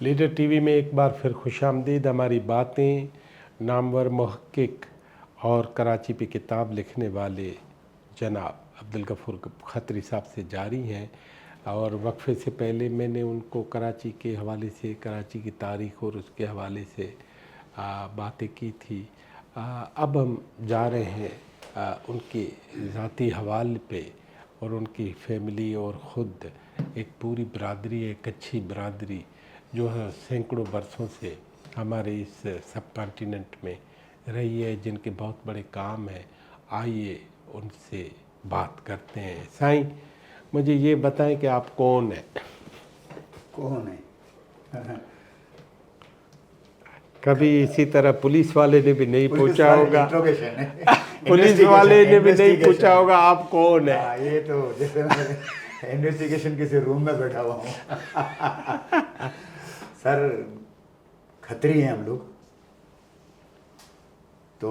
Leader TV में एक बार फिर खुशामदीद। हमारी बातें नामवर मुहक्किक और कराची पे किताब लिखने वाले जनाब अब्दुल गफूर खत्री साहब से जारी हैं। और वक्फे से पहले मैंने उनको कराची के हवाले से, कराची की तारीख़ और उसके हवाले से बातें की थी। अब हम जा रहे हैं उनके ज़ाती हवाले पे और उनकी फैमिली और ख़ुद एक पूरी बरादरी, एक अच्छी बरादरी जो है सैकड़ों बरसों से हमारे इस सब कॉन्टिनेंट में रही है, जिनके बहुत बड़े काम हैं। आइए उनसे बात करते हैं। साईं, मुझे ये बताएं कि आप कौन हैं? कौन है? कभी इसी तरह पुलिस वाले ने भी नहीं पूछा होगा, है। पुलिस वाले ने भी नहीं पूछा होगा आप कौन है। ये तो जैसे मैं इन्वेस्टिगेशन किसी रूम में बैठा हुआ हूँ। सर, खत्री हैं हम लोग। तो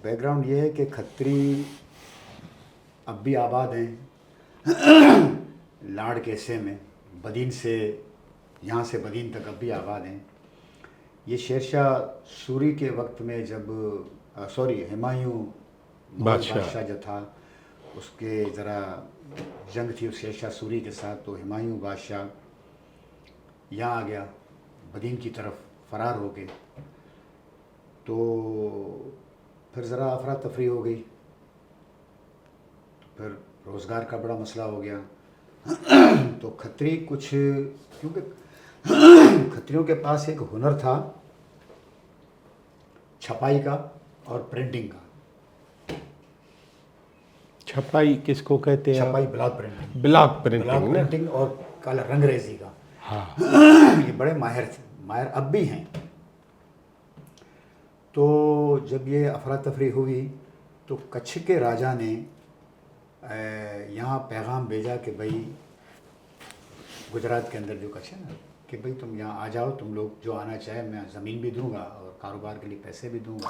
बैकग्राउंड ये है कि खत्री अब भी आबाद हैं। लाड़ के हिस्से में बदीन से, यहाँ से बदीन तक अब भी आबाद हैं। ये शेरशाह सूरी के वक्त में जब हुमायूं बादशाह जो था, उसके ज़रा जंग थी उस शेरशाह सूरी के साथ, तो हुमायूं बादशाह यहाँ आ गया, बदीन की तरफ फ़रार हो गए। तो फिर ज़रा अफरा तफरी हो गई, तो फिर रोज़गार का बड़ा मसला हो गया। तो खत्री कुछ, क्योंकि खत्रियों के पास एक हुनर था छपाई का और प्रिंटिंग का। छपाई किसको कहते हैं? छपाई, ब्लॉक प्रिंटिंग। ब्लॉक प्रिंटिंग और काला रंगरेजी का। हाँ। ये बड़े माहिर थे, माहिर अब भी हैं। तो जब ये अफरा तफरी हुई तो कच्छ के राजा ने यहाँ पैगाम भेजा कि भाई, गुजरात के अंदर जो कच्छ है ना, कि भाई तुम यहाँ आ जाओ, तुम लोग जो आना चाहे, मैं ज़मीन भी दूंगा और कारोबार के लिए पैसे भी दूंगा।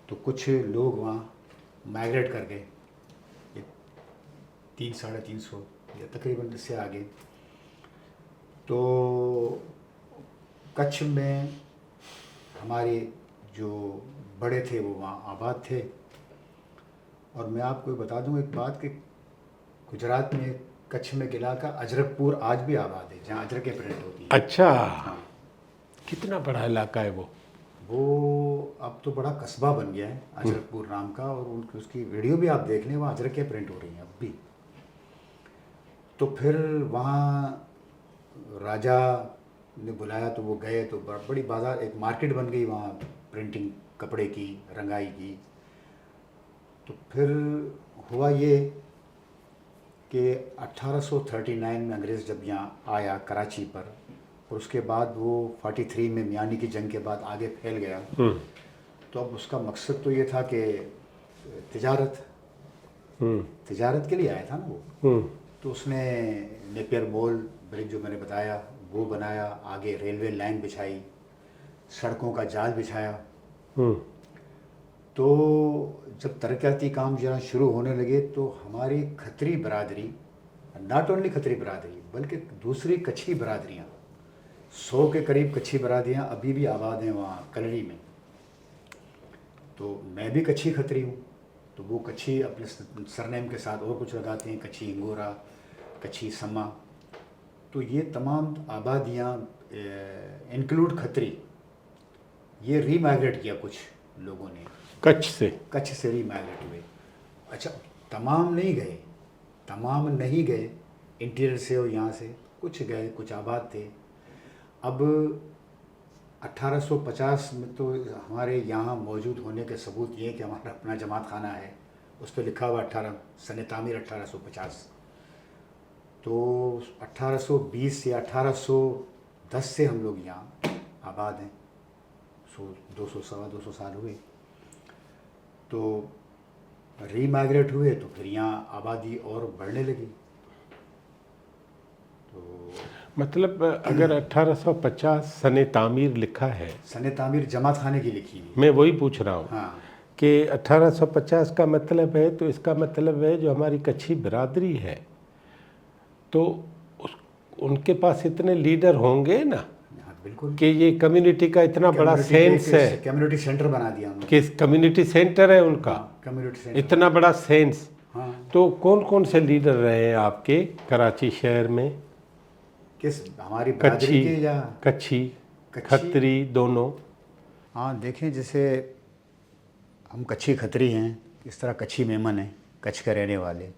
तो कुछ लोग वहाँ माइग्रेट कर गए, ये 300-350 या तकरीबन इससे आगे। तो कच्छ में हमारे जो बड़े थे वो वहाँ आबाद थे। और मैं आपको बता दूँ एक बात कि गुजरात में, कच्छ में किला का अजरकपुर आज भी आबाद है, जहाँ अजरकें प्रिंट होती है। अच्छा। हाँ। कितना बड़ा इलाका है वो? अब तो बड़ा कस्बा बन गया है अजरकपुर नाम का। और उसकी वीडियो भी आप देख लें, वहाँ अजरकें प्रिंट हो रही हैं अब भी। तो फिर वहाँ राजा ने बुलाया तो वो गए, तो बड़ी बाज़ार, एक मार्केट बन गई वहाँ प्रिंटिंग, कपड़े की, रंगाई की। तो फिर हुआ ये कि 1839 में अंग्रेज़ जब यहाँ आया कराची पर, और उसके बाद वो 43 में मियानी की जंग के बाद आगे फैल गया। तो अब उसका मकसद तो ये था कि तिजारत के लिए आया था ना वो। तो उसने नेपियर मॉल ब्रिज जो मैंने बताया वो बनाया, आगे रेलवे लाइन बिछाई, सड़कों का जाल बिछाया। तो जब तरक्याती काम जरा शुरू होने लगे तो हमारी खत्री बरादरी, नॉट ओनली खत्री बरादरी बल्कि दूसरी कच्छी बरादरियाँ, 100 के करीब कच्छी बरादरियाँ अभी भी आबाद हैं वहाँ कलरी में। तो मैं भी कच्छी खत्री हूँ, तो वो कच्छी अपने सरनेम के साथ और कुछ लगाते हैं, कच्छी इंगोरा, कच्छी समा। तो ये तमाम आबादियाँ इंक्लूड खत्री, ये रीमाइग्रेट किया कुछ लोगों ने, कच्छ से रीमाइग्रेट हुए। अच्छा, तमाम नहीं गए इंटीरियर से और यहाँ से कुछ गए, कुछ आबाद थे। अब 1850 में तो हमारे यहाँ मौजूद होने के सबूत ये कि हमारा अपना जमात खाना है, उस पर लिखा हुआ 1850। तो 1820 या 1810 से हम लोग यहाँ आबाद हैं। 200 साल हुए। तो रीमाइग्रेट हुए तो फिर यहाँ आबादी और बढ़ने लगी। तो मतलब अगर 1850 सने तामीर लिखा है, सने तामीर जमात खाने की लिखी हुई, मैं वही पूछ रहा हूँ। हाँ, कि 1850 का मतलब है, तो इसका मतलब है जो हमारी कच्छी बरादरी है तो उनके पास इतने लीडर होंगे ना। बिल्कुल कि ये कम्युनिटी का इतना बड़ा सेंस है, कम्युनिटी सेंटर बना दिया हमने। कि कम्युनिटी सेंटर है उनका, कम्युनिटी सेंटर इतना बड़ा सेंस। हाँ। तो कौन कौन से लीडर रहे हैं आपके कराची शहर में? किस हमारी बरादरी के या कच्छी, खत्री दोनों? हाँ देखें, जैसे हम कच्छी खत्री हैं, इस तरह कच्छी मेमन हैं, कच्छ के रहने वाले।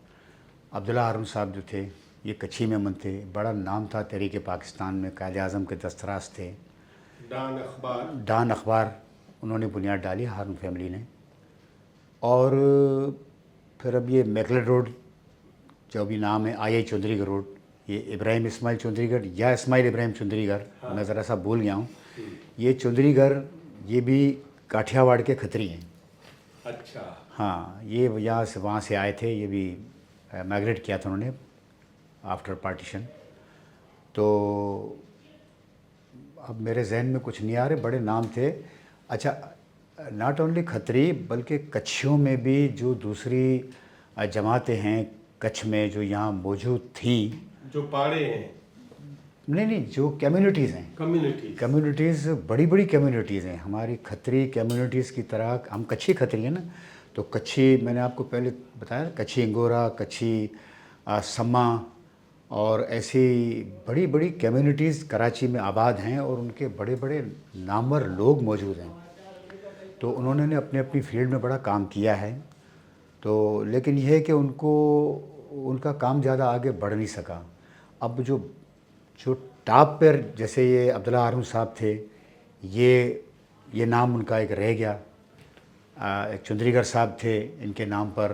अब्दुल्ला हारून साहब जो थे ये कच्छी मेमन थे, बड़ा नाम था तहरीक पाकिस्तान में, कायद आज़म के दस्तराज थे। डान अखबार उन्होंने बुनियाद डाली हारून फैमिली ने। और फिर अब ये मैकलेड रोड जो अभी नाम है आई चौधरीगढ़ रोड, ये इब्राहिम इस्माइल चौधरीगढ़ या इस्माइल इब्राहिम चौधरीगढ़, मैं ज़रा सा भूल गया हूँ। ये चौधरीगढ़ ये भी काठियावाड़ के खत्री हैं। अच्छा। हाँ, ये यहाँ से वहाँ से आए थे, ये भी माइग्रेट किया था उन्होंने आफ्टर पार्टीशन। तो अब मेरे जहन में कुछ नहीं आ रहे, बड़े नाम थे। अच्छा, नॉट ओनली खत्री बल्कि कच्छियों में भी जो दूसरी जमातें हैं कच्छ में जो यहाँ मौजूद थी, जो पाड़े हैं, नहीं, जो कम्युनिटीज़ हैं, कम्युनिटीज़ बड़ी बड़ी कम्युनिटीज़ हैं हमारी खत्री कम्युनिटीज़ की तरह। हम कच्छी खत्री हैं ना, तो कच्छी मैंने आपको पहले बताया, कच्छी इंगोरा, कच्छी सम्मा और ऐसी बड़ी बड़ी कम्युनिटीज़ कराची में आबाद हैं और उनके बड़े बड़े नामवर लोग मौजूद हैं। तो उन्होंने अपने अपनी फील्ड में बड़ा काम किया है। तो लेकिन यह है कि उनका काम ज़्यादा आगे बढ़ नहीं सका। अब जो टॉप पर जैसे ये अब्दुल्ला हारून साहब थे, ये नाम उनका एक रह गया। एक चौधरीगढ़ साहब थे, इनके नाम पर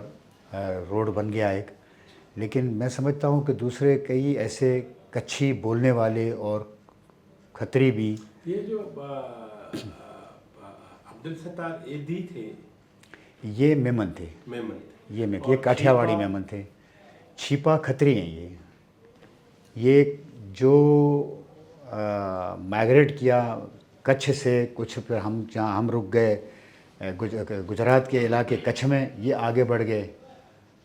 रोड बन गया एक। लेकिन मैं समझता हूँ कि दूसरे कई ऐसे कच्छी बोलने वाले और खत्री भी, ये जो अब्दुल सत्तार एदी थे, ये मेमन थे, ये काठियावाड़ी मेमन थे। छिपा खत्री हैं ये जो माइग्रेट किया कच्छ से कुछ, फिर हम जहाँ हम रुक गए गुजरात के इलाके कच्छ में, ये आगे बढ़ गए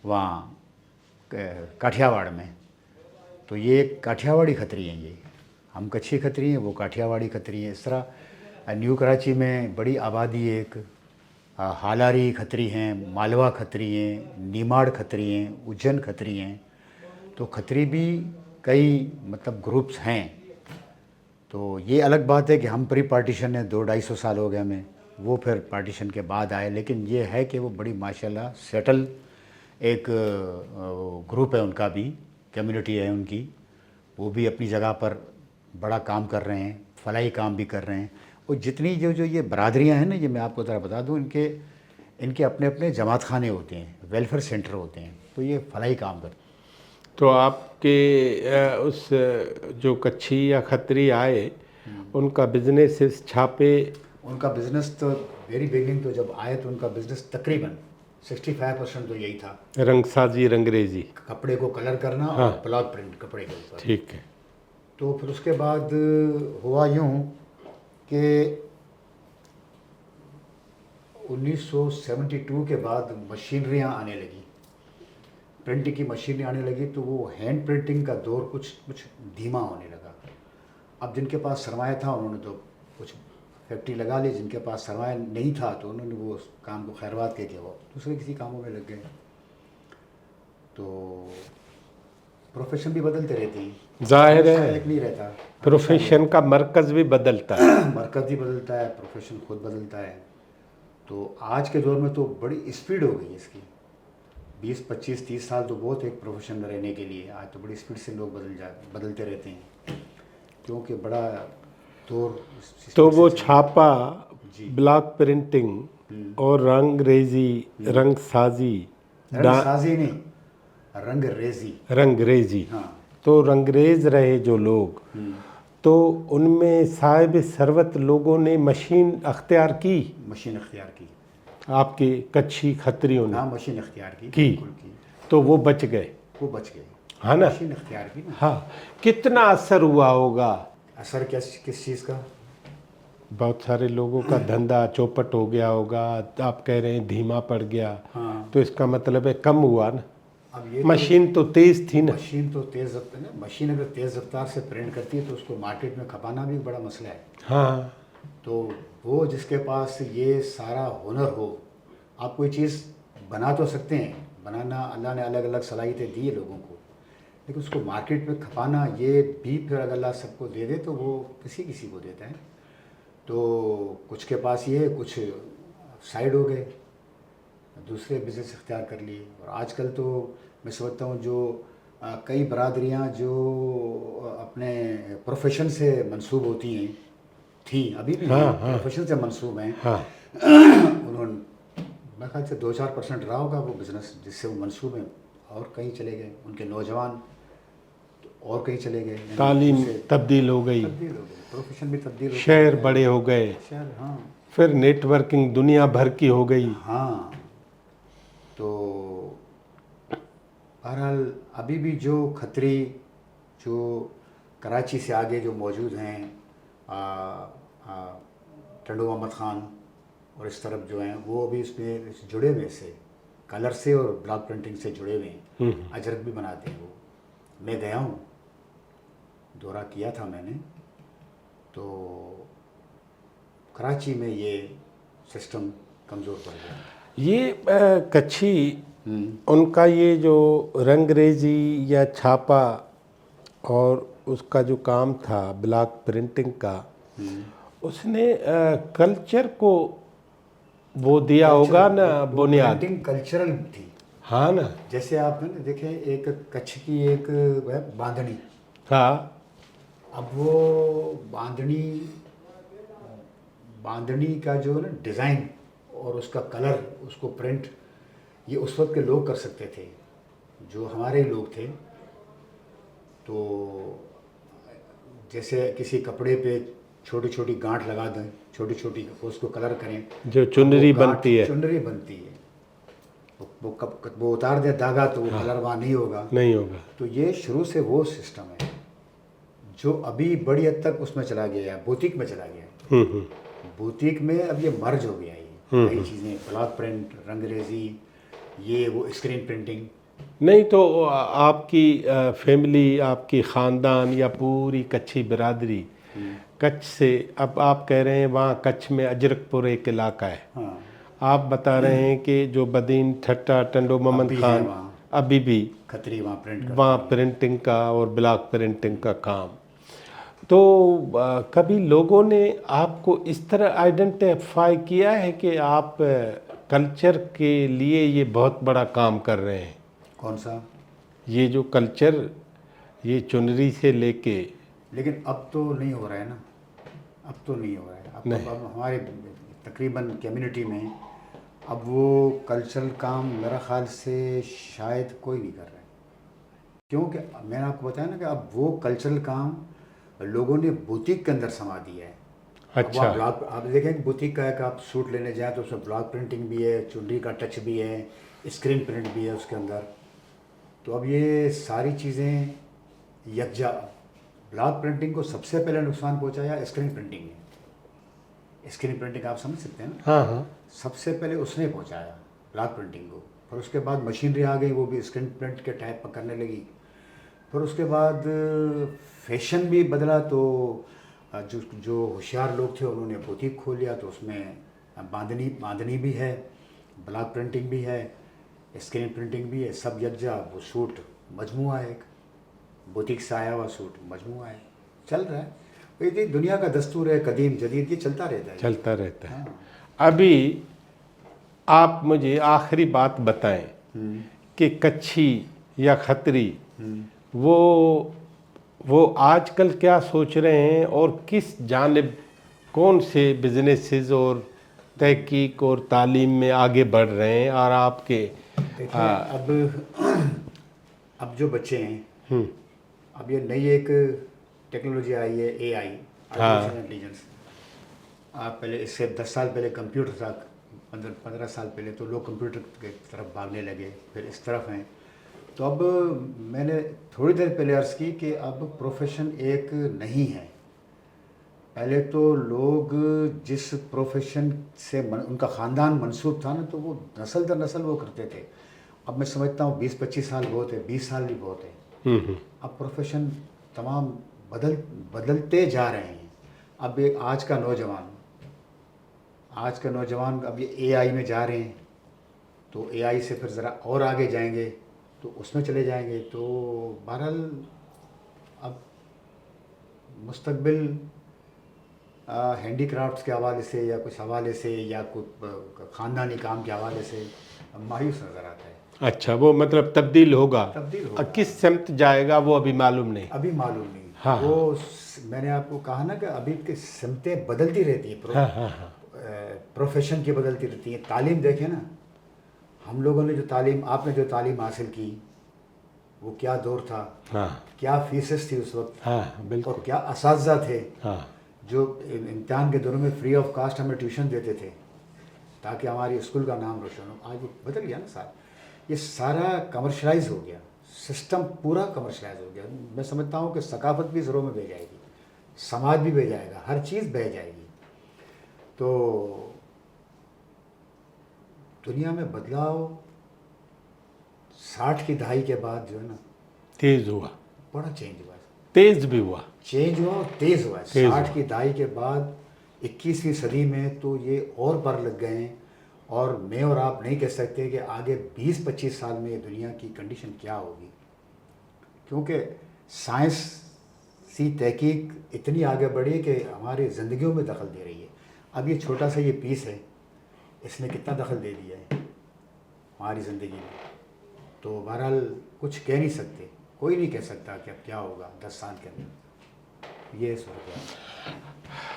वहाँ काठियावाड़ में। तो ये काठियावाड़ी खत्री हैं, ये हम कच्छी खत्री हैं, वो काठियावाड़ी खत्री हैं। इस तरह न्यू कराची में बड़ी आबादी एक हालारी खत्री हैं, मालवा खत्री हैं, नीमाड़ खत्री हैं, उज्जैन खत्री हैं। तो खत्री भी कई मतलब ग्रुप्स हैं। तो ये अलग बात है कि हम प्री पार्टीशन है 200-250 साल हो गए हमें, वो फिर पार्टीशन के बाद आए। लेकिन ये है कि वो बड़ी माशाल्लाह सेटल एक ग्रुप है, उनका भी कम्युनिटी है उनकी, वो भी अपनी जगह पर बड़ा काम कर रहे हैं, फलाही काम भी कर रहे हैं। और जितनी जो ये बरादरियाँ हैं ना, ये मैं आपको ज़रा बता दूँ, इनके अपने अपने जमात खाने होते हैं, वेलफेयर सेंटर होते हैं, तो ये फलाही काम करते हैं। तो आपके उस जो कच्छी या खत्री आए, उनका बिजनेस छापे, उनका बिज़नेस तो वेरी बिगिनिंग तो जब आए तो उनका बिज़नेस तकरीबन 65% तो यही था, रंगसाजी रंगरेजी, कपड़े को कलर करना। हाँ। और ब्लॉक प्रिंट कपड़े के ऊपर। ठीक है। तो फिर उसके बाद हुआ यूँ कि 1972 के बाद मशीनरियाँ आने लगी, प्रिंटिंग की मशीनें आने लगी, तो वो हैंड प्रिंटिंग का दौर कुछ धीमा होने लगा। अब जिनके पास सरमाया था उन्होंने तो कुछ फैक्ट्री लगा ली, जिनके पास सरमाया नहीं था तो उन्होंने वो काम को खैरबाद के वो दूसरे किसी कामों में लग गए। तो प्रोफेशन भी बदलते रहते हैं, जाहिर है, एक नहीं रहता, प्रोफेशन का मरकज़ भी बदलता है, मरकज़ भी बदलता है, प्रोफेशन खुद बदलता है। तो आज के दौर में तो बड़ी स्पीड हो गई है इसकी, 20, 25, 30 साल तो बहुत एक प्रोफेशन में रहने के लिए। आज तो बड़ी स्पीड से लोग बदलते रहते हैं, क्योंकि बड़ा दौर। तो वो छापा, ब्लॉक प्रिंटिंग और रंगरेजी, रंगसाजी नहीं, रंगरेजी। हाँ। तो रंगरेज रहे जो लोग, तो उनमें साहिब सरवत लोगों ने मशीन अख्तियार की, आपके कच्छी खत्रियों ने। हाँ, मशीन अख्तियार की। तो वो बच गए, हाँ ना, मशीन अख्तियार की ना। हाँ। कितना असर हुआ होगा? असर किस चीज़ का? बहुत सारे लोगों का धंधा चौपट हो गया होगा। आप कह रहे हैं धीमा पड़ गया, हाँ। तो इसका मतलब है कम हुआ ना। अब ये मशीन तो तेज थी ना। मशीन तो तेज़ रफ्तार ना, मशीन अगर तेज़ रफ्तार से प्रिंट करती है तो उसको मार्केट में खपाना भी बड़ा मसला है। हाँ तो वो जिसके पास ये सारा हुनर हो, आप कोई चीज़ बना तो सकते हैं, बनाना अल्लाह ने अलग अलग सलाहियतें दी है लोगों को, लेकिन उसको मार्केट में खपाना ये भी फिर अगर अल्लाह सबको दे दे तो वो किसी किसी को देता है। तो कुछ के पास ये है, कुछ साइड हो गए, दूसरे बिज़नेस इख्तियार कर लिए। और आजकल तो मैं समझता हूँ जो कई बरादरियाँ जो अपने प्रोफेशन से मंसूब होती हैं, थी अभी भी हाँ हैं, हाँ प्रोफेशन से मंसूब हैं, हाँ। उन्होंने मेरे ख्याल से 2-4% रहा होगा वो बिज़नेस जिससे वो मंसूब हैं, और कहीं चले गए, उनके नौजवान और कहीं चले गए, यानी तालीम उनसे तब्दील हो गई, तब्दील हो गए, प्रोफेशन भी तब्दील होता शहर रहता है। बड़े हो गए, शहर, हाँ फिर नेटवर्किंग दुनिया भर की हो गई। हाँ। तो बहरहाल अभी भी जो खतरी जो कराची से आगे जो मौजूद हैं, टंडो मोहम्मद ख़ान और इस तरफ जो हैं, वो अभी इसमें जुड़े हुए से कलर से और ब्लॉक प्रिंटिंग से जुड़े हुए हैं, अजरक भी बनाते हैं वो। मैं गया हूँ, दौरा किया था मैंने, तो कराची में ये सिस्टम कमज़ोर पड़ गया। ये कच्छी उनका ये जो रंगरेजी या छापा और उसका जो काम था ब्लॉक प्रिंटिंग का, उसने कल्चर को वो दिया होगा ना बुनियाद। प्रिंटिंग कल्चरल थी। हाँ ना। जैसे आपने देखे एक कच्छ की एक वह बांधनी, हाँ अब वो बांधनी का जो ना डिज़ाइन और उसका कलर, उसको प्रिंट, ये उस वक्त के लोग कर सकते थे, जो हमारे लोग थे। तो जैसे किसी कपड़े पे छोटी छोटी गांठ लगा दें, छोटी छोटी, उसको कलर करें, जो चुनरी बनती है, चुनरी बनती है, वो उतार दे धागा तो वो कलर वहाँ नहीं होगा, नहीं होगा। तो ये शुरू से वो सिस्टम है जो अभी बड़ी हद तक उसमें चला गया है, बुटीक में चला गया है। बुटीक में अब ये मर्ज हो गया है, ये नई चीज़ें, ब्लॉक प्रिंट, रंगरेजी, ये वो स्क्रीन प्रिंटिंग। नहीं तो आपकी फैमिली, आपकी ख़ानदान या पूरी कच्छी बिरादरी कच्छ से, अब आप कह रहे हैं वहाँ कच्छ में अजरकपुर एक इलाका है, हाँ, आप बता रहे हैं कि जो बदीन ठट्टा टंडो मोहम्मद अभी है खान वहाँ, अभी भी खतरी वहाँ प्रिंट करते वहाँ हैं। प्रिंटिंग का और ब्लॉक प्रिंटिंग का काम। तो कभी लोगों ने आपको इस तरह आइडेंटिफाई किया है कि आप कल्चर के लिए ये बहुत बड़ा काम कर रहे हैं? कौन सा? ये जो कल्चर, ये चुनरी से लेके, लेकिन अब तो नहीं हो रहा है ना, अब तो नहीं हो रहा है। अब हमारे तकरीबन कम्युनिटी में अब वो कल्चरल काम मेरा ख्याल से शायद कोई नहीं कर रहा है, क्योंकि मैंने आपको बताया ना कि अब वो कल्चरल काम लोगों ने बुटीक के अंदर समा दिया है। अच्छा। अब आप देखें बुटीक का है कि आप सूट लेने जाएं तो उसमें ब्लॉक प्रिंटिंग भी है, चुनरी का टच भी है, स्क्रीन प्रिंट भी है उसके अंदर। तो अब ये सारी चीज़ें यकजा, ब्लॉक प्रिंटिंग को सबसे पहले नुकसान पहुंचाया स्क्रीन प्रिंटिंग ने। स्क्रीन प्रिंटिंग आप समझ सकते हैं ना, हाँ हाँ, सबसे पहले उसने पहुंचाया ब्लॉक प्रिंटिंग को। फिर उसके बाद मशीनरी आ गई, वो भी स्क्रीन प्रिंट के टाइप पर करने लगी। फिर उसके बाद फैशन भी बदला, तो जो होशियार लोग थे उन्होंने बुटीक खोल लिया, तो उसमें बांधनी भी है, ब्लॉक प्रिंटिंग भी है, स्क्रीन प्रिंटिंग भी है, सब यकजा। वो सूट मजमुआ है, एक बुटीक से आया हुआ सूट मजमुआ है, चल रहा है। ये दुनिया का दस्तूर है, कदीम जदीद, ये चलता रहता है, चलता रहता है। हाँ। अभी आप मुझे आखिरी बात बताएं कि कच्छी या खतरी वो आजकल क्या सोच रहे हैं और किस जानिब, कौन से बिजनेसेस और तहकीक और तालीम में आगे बढ़ रहे हैं? और आपके देखिए अब जो बच्चे हैं, अब ये नई एक टेक्नोलॉजी आई है, AI, आर्टिफिशियल इंटेलिजेंस। आप पहले इससे 10 साल पहले कंप्यूटर था, 15 साल पहले तो लोग कंप्यूटर की तरफ भागने लगे, फिर इस तरफ हैं। तो अब मैंने थोड़ी देर पहले अर्ज़ की कि अब प्रोफेशन एक नहीं है। पहले तो लोग जिस प्रोफेशन से उनका ख़ानदान मंसूब था ना, तो वो नस्ल दर नस्ल वो करते थे। अब मैं समझता हूँ 20-25 साल बहुत है, 20 साल भी बहुत है। अब प्रोफेशन तमाम बदलते जा रहे हैं। अब एक आज का नौजवान अब ये एआई में जा रहे हैं, तो एआई से फिर ज़रा और आगे जाएंगे तो उसमें चले जाएंगे। तो बहरहाल अब मुस्तकबिल हैंडीक्राफ्ट्स के हवाले से या कुछ हवाले से या कुछ ख़ानदानी काम के हवाले से मायूस नज़र आता है। अच्छा, वो मतलब तब्दील होगा। तब्दील होगा। किस सिमत जाएगा वो अभी मालूम नहीं। अभी मालूम नहीं। हाँ, वो मैंने आपको कहा ना कि अभी की सिमतें बदलती रहती हैं। हाँ। प्रोफेशन की बदलती रहती हैं। तालीम देखें ना, हम लोगों ने आपने जो तालीम हासिल की वो क्या दौर था। हाँ, क्या फीसेस थी उस वक्त। हाँ, बिल्कुल। और क्या असातिज़ा थे। हाँ, जो इम्तिहान के दिनों में फ्री ऑफ कास्ट हमें ट्यूशन देते थे ताकि हमारी स्कूल का नाम रोशन हो। आज वो बदल गया ना सारा। ये सारा कमर्शलाइज हो गया, सिस्टम पूरा कमर्शलाइज हो गया। मैं समझता हूँ कि सकाफत भी ज़रों में बह जाएगी, समाज भी बह जाएगा, हर चीज़ बह जाएगी। तो दुनिया में बदलाव 60 की दहाई के बाद जो है ना तेज हुआ, बड़ा चेंज हुआ। तेज भी हुआ, चेंज हुआ और तेज़ हुआ। 60 की दहाई के बाद 21वीं सदी में तो ये और पर लग गए हैं। और मैं और आप नहीं कह सकते कि आगे 20-25 साल में दुनिया की कंडीशन क्या होगी, क्योंकि साइंसी तहकीक इतनी आगे बढ़ी कि हमारी ज़िंदगियों में दखल दे रही है। अब ये छोटा सा ये पीस है, इसने कितना दखल दे दिया है हमारी ज़िंदगी में। तो बहरहाल कुछ कह नहीं सकते, कोई नहीं कह सकता कि अब क्या होगा 10 साल के अंदर। ये सूरत है।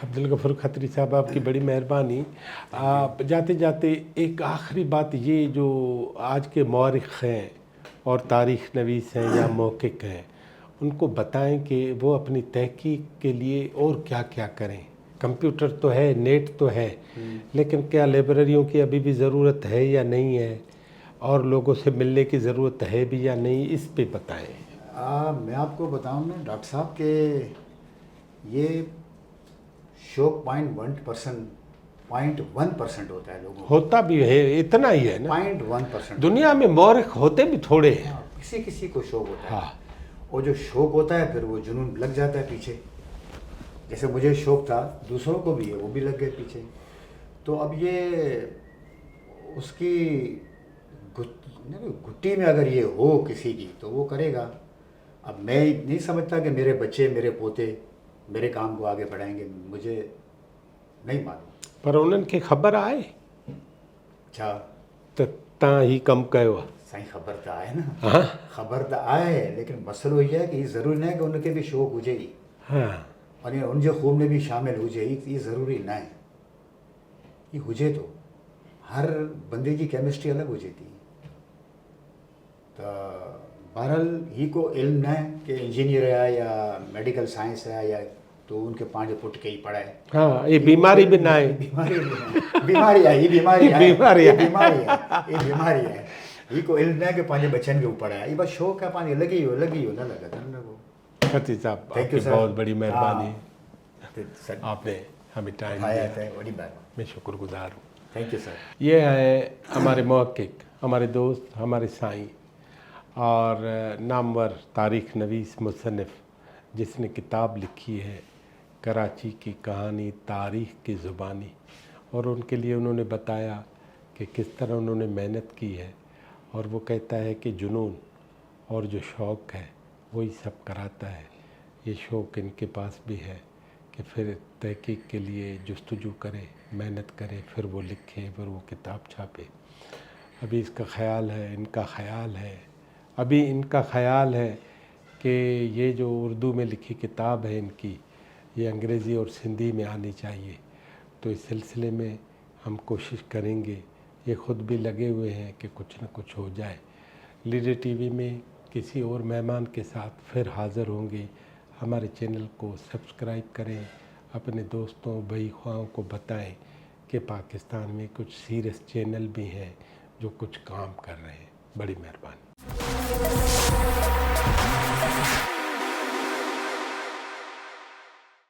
अब्दुल गफूर खत्री साहब, आपकी बड़ी मेहरबानी। आप जाते जाते एक आखिरी बात, ये जो आज के मौरिख हैं और तारीख़ नवीस हैं या मौक़िक़ हैं, उनको बताएं कि वो अपनी तहकीक के लिए और क्या क्या करें। कंप्यूटर तो है, नेट तो है, लेकिन क्या लाइब्रेरियों की अभी भी ज़रूरत है या नहीं है, और लोगों से मिलने की ज़रूरत है भी या नहीं, इस पे बताएं। मैं आपको बताऊं ना डॉक्टर साहब के ये शौक 0.1% होता है लोगों को। होता भी है, इतना ही है ना। 0.1%। दुनिया में मौरिख होते भी थोड़े हैं। किसी किसी को शौक होता है। हाँ, और जो शौक होता है फिर वो जुनून लग जाता है पीछे। जैसे मुझे शौक था, दूसरों को भी है, वो भी लग गए पीछे। तो अब ये उसकी घुट्टी में अगर ये हो किसी की तो वो करेगा। अब मैं नहीं समझता कि मेरे बच्चे, मेरे पोते मेरे काम को आगे बढ़ाएंगे, मुझे नहीं मालूम। पर उन्हनि खे ख़बर आहे अच्छा, त तव्हां ही कमु कयो आहे। साईं ख़बर तो आए ना। हाँ, ख़बर तो आए, लेकिन मसलो ये है कि ये ज़रूरी न है कि उनके भी शौक़ हुजे ही हाँ, और ये उन जो खूब में भी शामिल हुजे ही, ये ज़रूरी न है। ये हुजे तो हर बंदे की केमिस्ट्री अलग हो जाती है। तो बहरहाल ही को इल्म न है कि इंजीनियर है या मेडिकल साइंस है या तो उनके 5 फुट के ही पढ़ा है। हाँ, ये बीमारी भी ना है। बीमारी है, बीमारी है, ये बीमारी है, बीमारी ये है। बीमारी है, ये बीमारी है। ही को इल्म न है कि 5 बच्चन के ऊपर है। ये बस शौक है, 5 लगी हो ना लगा था ना वो। खत्री साहब, Thank you, आपकी sir। बहुत बड़ी मेहरबानी। तो सर आपने हमें टाइम आया दिया, था, बड़ी बात। मैं शुक्रगुजार हूँ। Thank you sir. ये है हमारे महक़िक़, हमारे दोस्त, हमारे साईं और नामवर तारीख़ नवीस मुसन्निफ़, जिसने किताब लिखी है कराची की कहानी तारीख़ की ज़ुबानी। और उनके लिए उन्होंने बताया कि किस तरह उन्होंने मेहनत की है। और वो कहता है कि जुनून और जो शौक़ है वही सब कराता है। ये शौक़ इनके पास भी है कि फिर तहकीक के लिए जुस्तजू करे, मेहनत करे, फिर वो लिखे, फिर वो किताब छापे। अभी इसका ख़याल है, इनका ख़याल है, अभी इनका ख़याल है कि ये जो उर्दू में लिखी किताब है इनकी, ये अंग्रेज़ी और सिंधी में आनी चाहिए। तो इस सिलसिले में हम कोशिश करेंगे। ये ख़ुद भी लगे हुए हैं कि कुछ न कुछ हो जाए। लीडर टीवी में किसी और मेहमान के साथ फिर हाज़िर होंगे। हमारे चैनल को सब्सक्राइब करें, अपने दोस्तों भाई ख़्वाहों को बताएं कि पाकिस्तान में कुछ सीरियस चैनल भी हैं जो कुछ काम कर रहे हैं। बड़ी मेहरबानी।